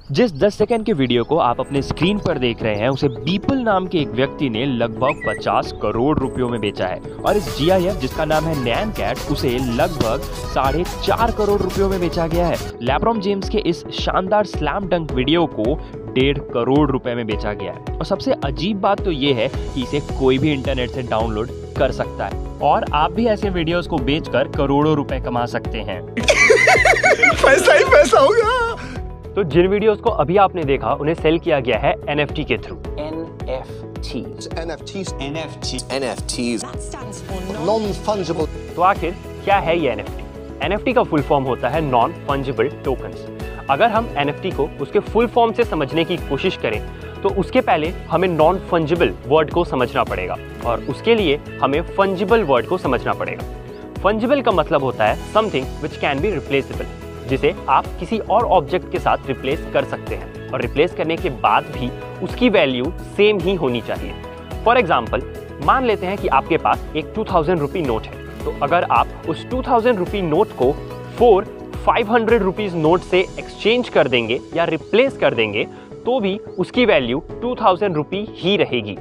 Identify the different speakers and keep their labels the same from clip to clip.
Speaker 1: जिस 10 सेकंड के वीडियो को आप अपने स्क्रीन पर देख रहे हैं उसे बीपल नाम के एक व्यक्ति ने लगभग 50 करोड़ रुपयों में बेचा है और इस GIF जिसका नाम है नैन कैट उसे लगभग 4.5 करोड़ रुपयों में बेचा गया है। लेब्रॉन जेम्स के इस शानदार स्लैम डंक वीडियो को 1.5 करोड़ रुपए में बेचा गया है और सबसे अजीब बात तो ये है कि इसे कोई भी इंटरनेट से डाउनलोड कर सकता है और आप भी ऐसे वीडियोस को बेचकर करोड़ों रुपए कमा सकते हैं।
Speaker 2: पैसा ही पैसा होगा।
Speaker 1: तो जिन वीडियोस को अभी आपने देखा उन्हें सेल किया गया है NFT के through.
Speaker 2: NFTs. That stands for non-fungible.
Speaker 1: तो आखिर क्या है ये NFT? NFT का फुल फॉर्म होता है नॉन फंजिबल टोकन्स। अगर हम NFT को उसके फुल फॉर्म से समझने की कोशिश करें तो उसके पहले हमें नॉन फंजिबल वर्ड को समझना पड़ेगा और उसके लिए हमें फंजिबल वर्ड को समझना पड़ेगा। फंजिबल का मतलब होता है something which can be replaceable, जिसे आप किसी और ऑब्जेक्ट के साथ रिप्लेस कर सकते हैं और रिप्लेस करने के बाद भी उसकी वैल्यू सेम ही होनी चाहिए। फॉर एग्जाम्पल, मान लेते हैं कि आपके पास एक 2000 रुपी नोट है, तो अगर आप उस 2000 रुपी नोट को 500 रुपीज नोट से एक्सचेंज कर देंगे या रिप्लेस कर देंगे तो भी उसकी वैल्यू 2000 रुपी ही रहेगी।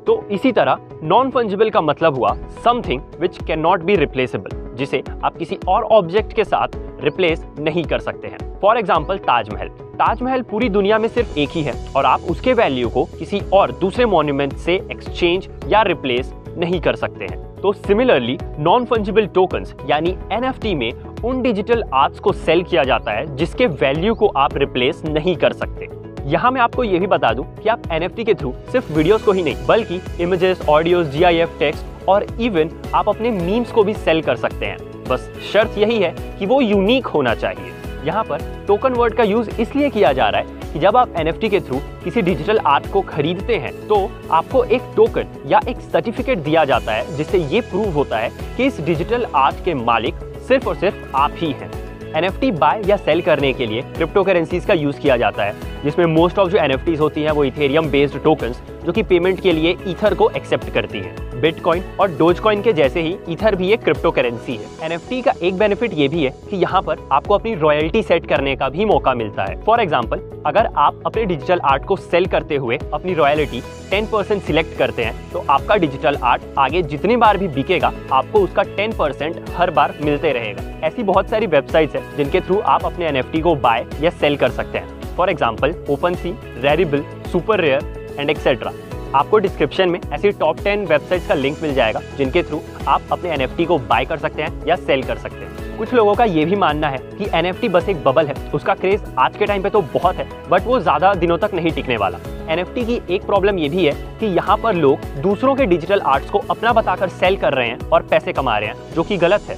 Speaker 1: तो इसी तरह नॉन फंजिबल का मतलब हुआ something which can not be replaceable, जिसे आप किसी और ऑब्जेक्ट के साथ रिप्लेस नहीं कर सकते हैं। फॉर एग्जाम्पल, ताजमहल पूरी दुनिया में सिर्फ एक ही है और आप उसके वैल्यू को किसी और दूसरे मॉन्यूमेंट से एक्सचेंज या रिप्लेस नहीं कर सकते हैं। तो सिमिलरली नॉन फंजिबल टोकन्स यानी NFT में उन डिजिटल आर्ट्स को सेल किया जाता है जिसके वैल्यू को आप रिप्लेस नहीं कर सकते। यहाँ मैं आपको ये भी बता दूं कि आप NFT के थ्रू सिर्फ वीडियोस को ही नहीं बल्कि इमेजेस, ऑडियोज, GIF, टेक्स्ट और इवन आप अपने मीम्स को भी सेल कर सकते हैं। बस शर्त यही है कि वो यूनिक होना चाहिए। यहाँ पर टोकन वर्ड का यूज इसलिए किया जा रहा है कि जब आप NFT के थ्रू किसी डिजिटल आर्ट को खरीदते हैं तो आपको एक टोकन या एक सर्टिफिकेट दिया जाता है जिससे ये प्रूव होता है कि इस डिजिटल आर्ट के मालिक सिर्फ और सिर्फ आप ही हैं। NFT बाय या सेल करने के लिए क्रिप्टो करेंसीज का यूज किया जाता है, जिसमें मोस्ट ऑफ जो NFTs होती हैं वो इथेरियम बेस्ड टोकन्स जो कि पेमेंट के लिए ईथर को एक्सेप्ट करती हैं। बिटकॉइन और डोजकॉइन के जैसे ही ईथर भी एक क्रिप्टो करेंसी है। NFT का एक बेनिफिट ये भी है कि यहाँ पर आपको अपनी रॉयल्टी सेट करने का भी मौका मिलता है। फॉर एग्जाम्पल, अगर आप अपने डिजिटल आर्ट को सेल करते हुए अपनी रॉयल्टी 10% सिलेक्ट करते हैं तो आपका डिजिटल आर्ट आगे जितनी बार भी बिकेगा आपको उसका 10% हर बार मिलते रहेगा। ऐसी बहुत सारी वेबसाइट्स हैं जिनके थ्रू आप अपने NFT को बाय या सेल कर सकते हैं। For example, OpenSea, Rarible, SuperRare and etcetera. आपको डिस्क्रिप्शन में ऐसी टॉप 10 वेबसाइट्स का लिंक मिल जाएगा जिनके थ्रू आप अपने NFT को बाय कर सकते हैं या सेल कर सकते हैं। कुछ लोगों का ये भी मानना है कि NFT बस एक बबल है, उसका क्रेज आज के टाइम पे तो बहुत है बट वो ज्यादा दिनों तक नहीं टिकने वाला। NFT की एक प्रॉब्लम ये भी है कि यहाँ पर लोग दूसरों के डिजिटल आर्ट्स को अपना बताकर सेल कर रहे हैं और पैसे कमा रहे हैं, जो कि गलत है।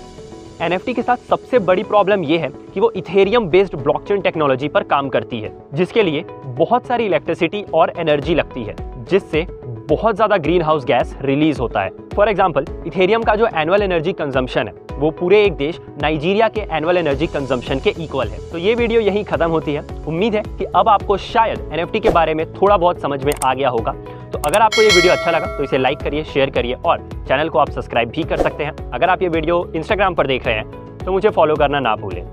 Speaker 1: NFT के साथ सबसे बड़ी प्रॉब्लम यह है कि वो इथेरियम बेस्ड ब्लॉकचेन टेक्नोलॉजी पर काम करती है, जिसके लिए बहुत सारी इलेक्ट्रिसिटी और एनर्जी लगती है, जिससे बहुत ज्यादा ग्रीन हाउस गैस रिलीज होता है। फॉर एग्जाम्पल, इथेरियम का जो एनुअल एनर्जी कंजम्पशन है वो पूरे एक देश नाइजीरिया के एनुअल एनर्जी कंजम्पशन के इक्वल है। तो ये वीडियो यहीं खत्म होती है। उम्मीद है कि अब आपको शायद NFT के बारे में थोड़ा बहुत समझ में आ गया होगा। तो अगर आपको ये वीडियो अच्छा लगा तो इसे लाइक करिए, शेयर करिए और चैनल को आप सब्सक्राइब भी कर सकते हैं। अगर आप ये वीडियो इंस्टाग्राम पर देख रहे हैं तो मुझे फॉलो करना ना भूलें।